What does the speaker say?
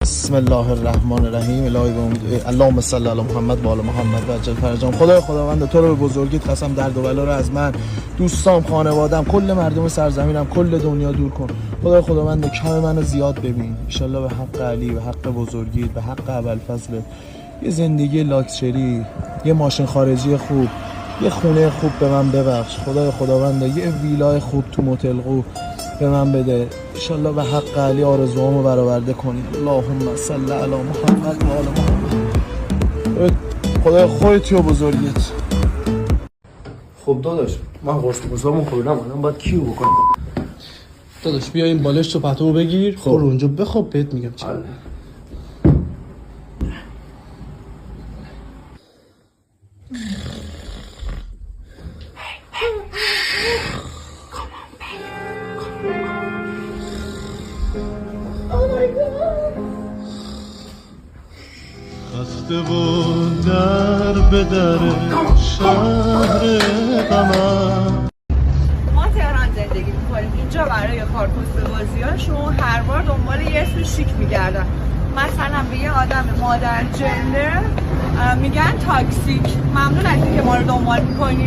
بسم الله الرحمن الرحیم. الهی به امید اللهم صل علی محمد و آل محمد و عجل فرجهم. خداوند تو رو به بزرگیت قسم درد و بلا رو از من، دوستام، خانوادم، کل مردم سرزمینم، کل دنیا دور کن. خداوند کم منو زیاد ببین ان شاء الله، به حق علی، به حق بزرگیت، به حق ابوالفضل. یه زندگی لاکچری، یه ماشین خارجی خوب، یه خونه خوب به من ببخش خداوند. یه ویلای خوب تو موتلقو به من بده انشالله، به حق علی آرزوامو برآورده کنی. اللهم صل علی محمد و آل محمد. خدای خودت و بزرگیت. خب داداش من قرص بزرگمو خوردم، الان باید کیو بکنم؟ داداش بیا این بالشت و پتو بگیر، برو اونجا بخواب، بهت میگم چی. خسته و در به در شهر غمم. ما تهران زندگی میکنیم، اینجا برای کارپست بازیاشون هر بار دنبال یه اسم شیک میگردن. مثلا به یه آدم مادر جنده میگن تاکسیک. ممنون از اینکه ما رو دنبال میکنید.